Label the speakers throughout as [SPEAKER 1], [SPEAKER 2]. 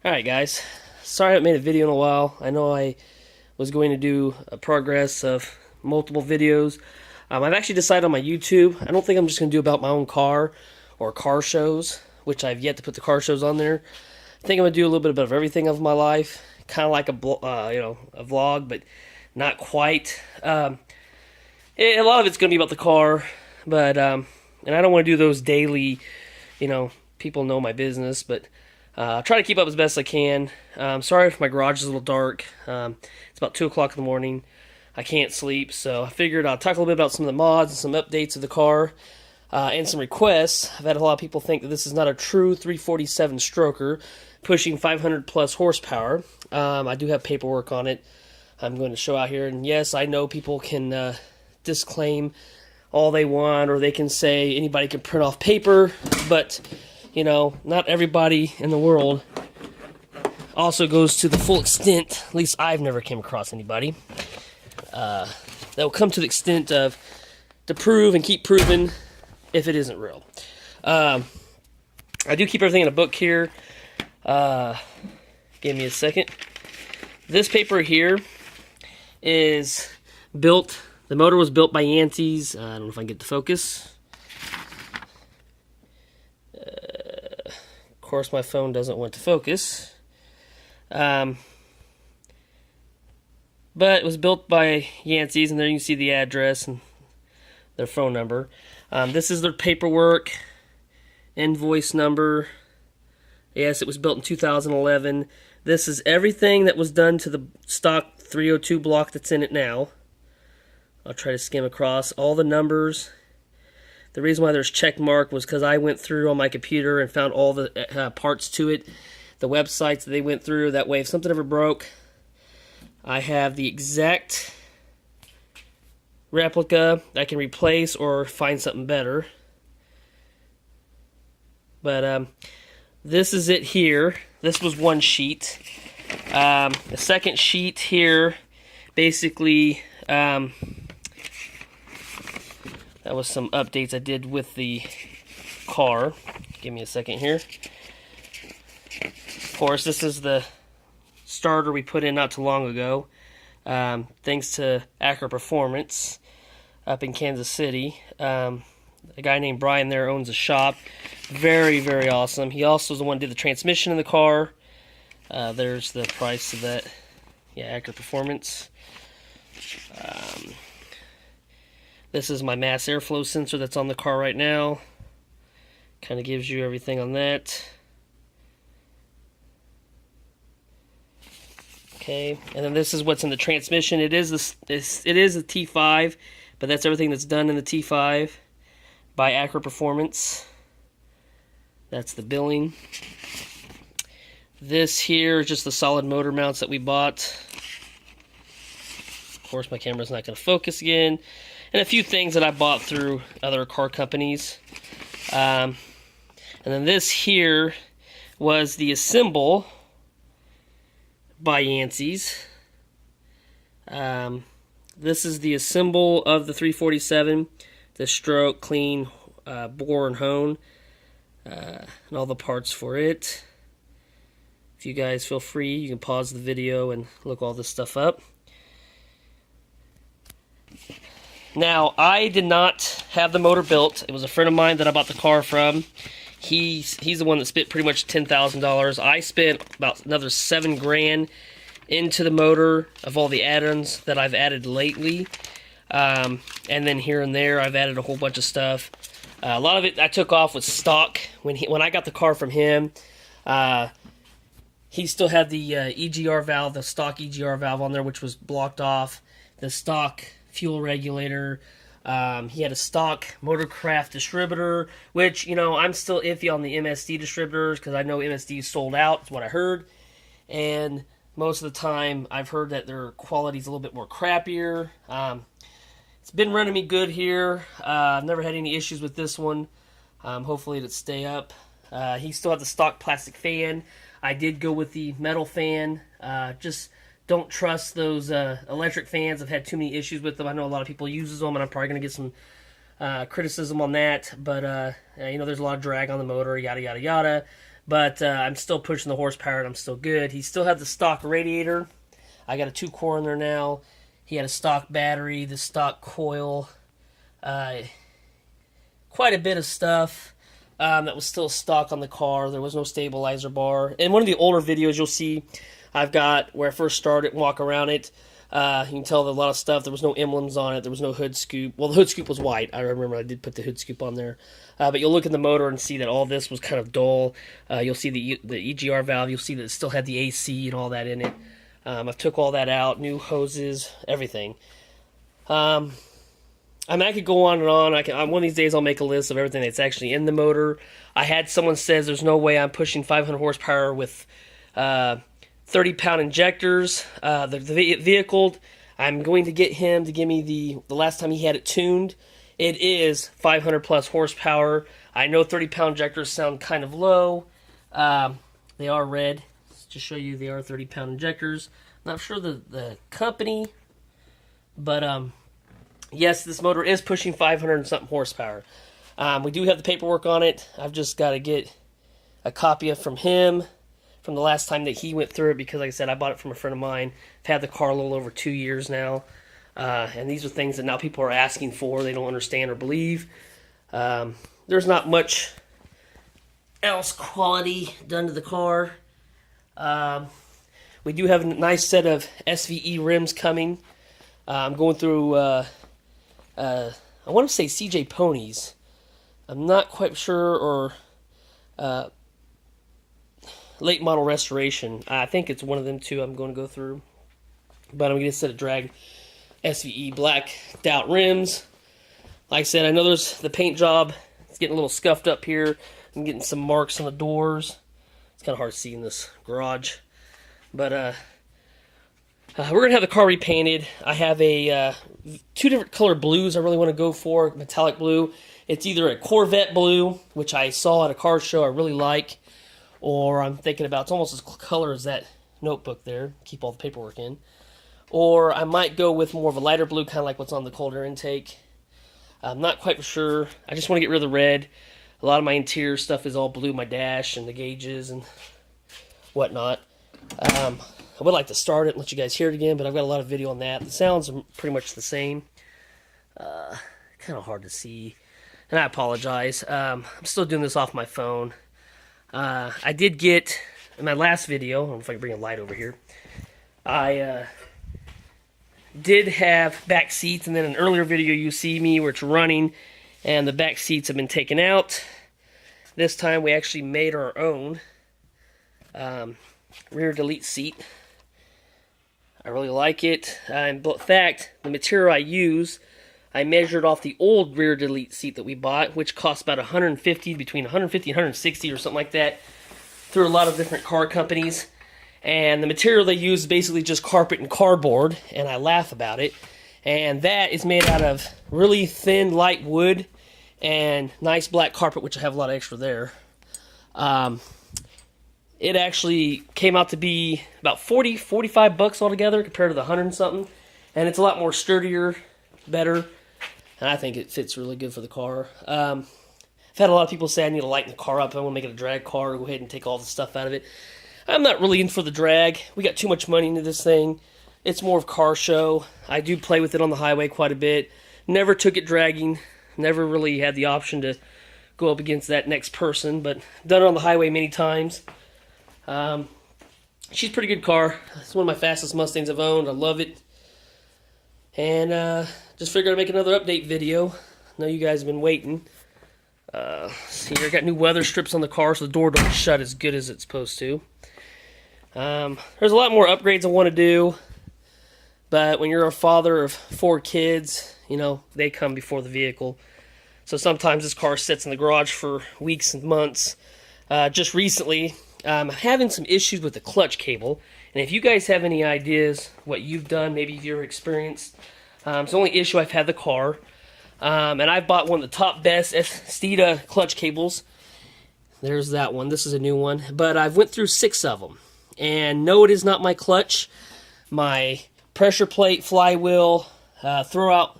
[SPEAKER 1] Alright guys, sorry I haven't made a video in a while. I know I was going to do a progress of multiple videos. I've actually decided on my YouTube, I don't think I'm just going to do about my own car or car shows, which I've yet to put the car shows on there. I think I'm going to do a little bit of everything of my life, kind of like a vlog, but not quite. A lot of it's going to be about the car, but and I don't want to do those daily, people know my business, but try to keep up as best I can. Sorry if my garage is a little dark. It's about 2 o'clock in the morning. I can't sleep, so I figured I'll talk a little bit about some of the mods and some updates of the car and some requests. I've had a lot of people think that this is not a true 347 stroker pushing 500 plus horsepower. I do have paperwork on it I'm going to show out here, and yes, I know people can disclaim all they want, or they can say anybody can print off paper, but not everybody in the world also goes to the full extent. At least I've never came across anybody that will come to the extent of to prove and keep proving if it isn't real. I do keep everything in a book here. Give me a second. This paper here is built. The motor was built by Yancey's. I don't know if I can get the focus. Of course, my phone doesn't want to focus. But it was built by Yancey's, and there you can see the address and their phone number. This is their paperwork, invoice number. Yes, it was built in 2011. This is everything that was done to the stock 302 block that's in it now. I'll try to skim across all the numbers. The reason why there's check mark was because I went through on my computer and found all the parts to it, the websites that they went through. That way, if something ever broke, I have the exact replica I can replace or find something better. But this is it here. This was one sheet. The second sheet here, basically, that was some updates I did with the car. Give me a second here. Of course, this is the starter we put in not too long ago. Thanks to Acura Performance up in Kansas City. A guy named Brian there owns a shop. Very, very awesome. He also is the one who did the transmission in the car. There's the price of that. Yeah, Acura Performance. This is my mass airflow sensor that's on the car right now. Kind of gives you everything on that. Okay, and then this is what's in the transmission. It is a T5, but that's everything that's done in the T5 by Acura Performance. That's the billing. This here is just the solid motor mounts that we bought. Of course, my camera's not going to focus again. And a few things that I bought through other car companies. And then this here was the assemble by Yancey's. This is the assemble of the 347, the stroke, clean, bore and hone, and all the parts for it. If you guys feel free, you can pause the video and look all this stuff up. Now, I did not have the motor built. It was a friend of mine that I bought the car from. He's the one that spent pretty much $10,000. I spent about another $7,000 into the motor of all the add-ons that I've added lately. And then here and there, I've added a whole bunch of stuff. A lot of it I took off with stock. When I got the car from him, he still had the EGR valve, the stock EGR valve on there, which was blocked off. The stock fuel regulator. He had a stock Motorcraft distributor, which, I'm still iffy on the MSD distributors because I know MSD is sold out, is what I heard. And most of the time, I've heard that their quality is a little bit more crappier. It's been running me good here. I've never had any issues with this one. Hopefully it'll stay up. He still had the stock plastic fan. I did go with the metal fan. Just don't trust those electric fans. I've had too many issues with them. I know a lot of people uses them, and I'm probably going to get some criticism on that. But, there's a lot of drag on the motor, yada, yada, yada. but I'm still pushing the horsepower and I'm still good. He still had the stock radiator. I got a 2-core in there now. He had a stock battery, the stock coil, quite a bit of stuff that was still stock on the car. There was no stabilizer bar. In one of the older videos you'll see I've got where I first started and walk around it. You can tell that a lot of stuff, there was no emblems on it, there was no hood scoop. Well, the hood scoop was white. I remember I did put the hood scoop on there. But you'll look at the motor and see that all this was kind of dull. You'll see the EGR valve, you'll see that it still had the AC and all that in it. I've took all that out, new hoses, everything. I mean, I could go on and on. One of these days I'll make a list of everything that's actually in the motor. I had someone says there's no way I'm pushing 500 horsepower with 30-pound injectors. The vehicle, I'm going to get him to give me the last time he had it tuned. It is 500 plus horsepower. I know 30-pound injectors sound kind of low. They are red. To show you, they are 30-pound injectors. Not sure the company, but yes, this motor is pushing 500 and something horsepower. We do have the paperwork on it. I've just got to get a copy of from him from the last time that he went through it, because like I said, I bought it from a friend of mine. I've had the car a little over 2 years now, and these are things that now people are asking for. They don't understand or believe. There's not much else quality done to the car. We do have a nice set of SVE rims coming. I'm going through, I want to say CJ Ponies. I'm not quite sure, or late model restoration. I think it's one of them two I'm going to go through. But I'm going to get a set of drag SVE blacked out rims. Like I said, I know there's the paint job. It's getting a little scuffed up here. I'm getting some marks on the doors. It's kind of hard to see in this garage. But we're going to have the car repainted. I have a 2 different color blues I really want to go for. Metallic blue. It's either a Corvette blue, which I saw at a car show I really like, or I'm thinking about, it's almost as color as that notebook there. Keep all the paperwork in. Or I might go with more of a lighter blue, kind of like what's on the cold air intake. I'm not quite sure. I just want to get rid of the red. A lot of my interior stuff is all blue, my dash and the gauges and whatnot. I would like to start it and let you guys hear it again, but I've got a lot of video on that. The sounds are pretty much the same. Kind of hard to see, and I apologize. I'm still doing this off my phone. I did get, in my last video, I don't know if I can bring a light over here, I did have back seats, and then an earlier video you see me where it's running, and the back seats have been taken out. This time we actually made our own rear delete seat. I really like it. In fact, the material I use, I measured off the old rear delete seat that we bought, which cost about $150, between $150 and $160 or something like that, through a lot of different car companies. And the material they use is basically just carpet and cardboard, and I laugh about it. And that is made out of really thin, light wood and nice black carpet, which I have a lot of extra there. It actually came out to be about 40, 45 bucks altogether compared to the 100 and something. And it's a lot more sturdier, better, and I think it fits really good for the car. I've had a lot of people say I need to lighten the car up. I want to make it a drag car, go ahead and take all the stuff out of it. I'm not really in for the drag. We got too much money into this thing. It's more of car show. I do play with it on the highway quite a bit. Never took it dragging. Never really had the option to go up against that next person, but done it on the highway many times. She's a pretty good car. It's one of my fastest Mustangs I've owned. I love it. And just figured I'd make another update video. I know you guys have been waiting. See here, I got new weather strips on the car so the door don't shut as good as it's supposed to. There's a lot more upgrades I want to do, but when you're a father of 4 kids, you know, they come before the vehicle. So sometimes this car sits in the garage for weeks and months. Just recently, I'm having some issues with the clutch cable, and if you guys have any ideas what you've done, maybe you've experienced, it's the only issue I've had the car. And I've bought one of the top best Steeda clutch cables. There's that one. This is a new one. But I've went through 6 of them. And no, it is not my clutch. My pressure plate, flywheel, throwout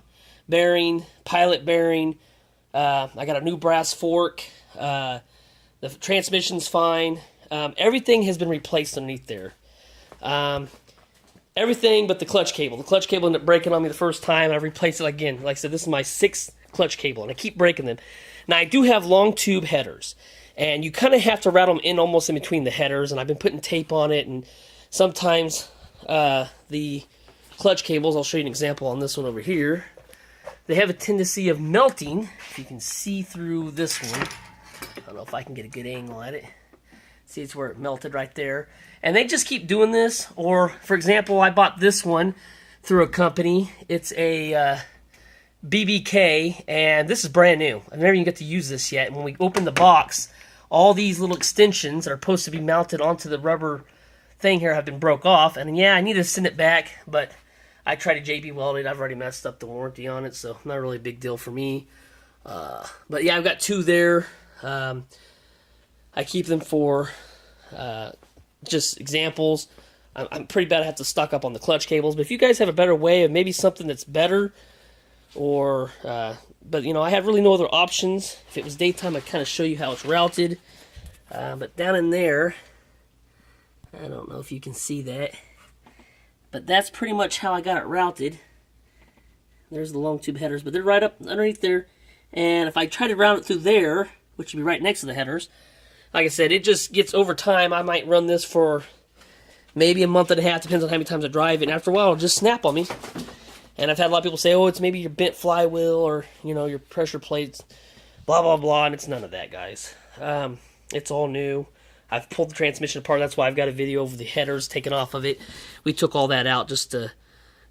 [SPEAKER 1] bearing, pilot bearing. I got a new brass fork. The transmission's fine. Everything has been replaced underneath there. Everything but the clutch cable. The clutch cable ended up breaking on me the first time. I replaced it again. Like I said, this is my 6th clutch cable, and I keep breaking them. Now, I do have long tube headers, and you kind of have to route them in almost in between the headers, and I've been putting tape on it, and sometimes the clutch cables, I'll show you an example on this one over here, they have a tendency of melting. If you can see through this one, I don't know if I can get a good angle at it. See, it's where it melted right there. And they just keep doing this. Or, for example, I bought this one through a company. It's a BBK, and this is brand new. I've never even got to use this yet. And when we open the box, all these little extensions that are supposed to be mounted onto the rubber thing here have been broke off. And yeah, I need to send it back, but I tried to JB weld it. I've already messed up the warranty on it, so not really a big deal for me. But yeah, I've got 2 there. I keep them for just examples. I'm pretty bad. I have to stock up on the clutch cables. But if you guys have a better way of maybe something that's better, or but you know, I have really no other options. If it was daytime, I'd kind of show you how it's routed. But down in there, I don't know if you can see that, but that's pretty much how I got it routed. There's the long tube headers, but they're right up underneath there. And if I try to route it through there, which would be right next to the headers, like I said, it just gets over time. I might run this for maybe a month and a half, depends on how many times I drive it, and after a while it'll just snap on me. And I've had a lot of people say, oh, it's maybe your bent flywheel or, you know, your pressure plates, blah, blah, blah, and it's none of that, guys. It's all new. I've pulled the transmission apart. That's why I've got a video of the headers taken off of it. We took all that out just to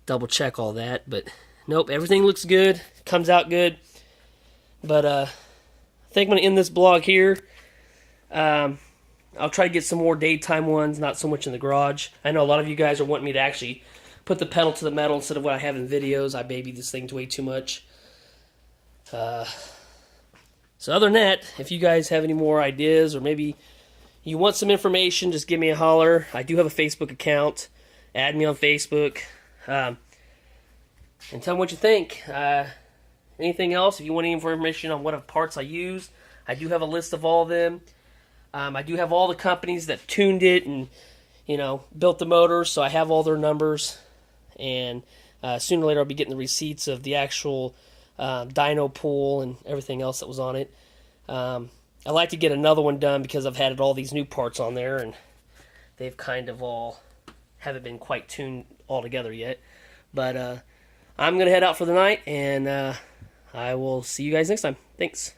[SPEAKER 1] double check all that, but nope, everything looks good, comes out good. But I think I'm going to end this blog here. I'll try to get some more daytime ones, not so much in the garage. I know a lot of you guys are wanting me to actually put the pedal to the metal instead of what I have in videos. I baby this thing way too much. So other than that, if you guys have any more ideas or maybe you want some information, just give me a holler. I do have a Facebook account. Add me on Facebook. And tell me what you think. Anything else? If you want any more information on what parts I use, I do have a list of all of them. I do have all the companies that tuned it and, you know, built the motors, so I have all their numbers. And sooner or later I'll be getting the receipts of the actual dyno pool and everything else that was on it. I'd like to get another one done because I've had all these new parts on there and they've kind of all haven't been quite tuned all together yet. But I'm going to head out for the night, and I will see you guys next time. Thanks.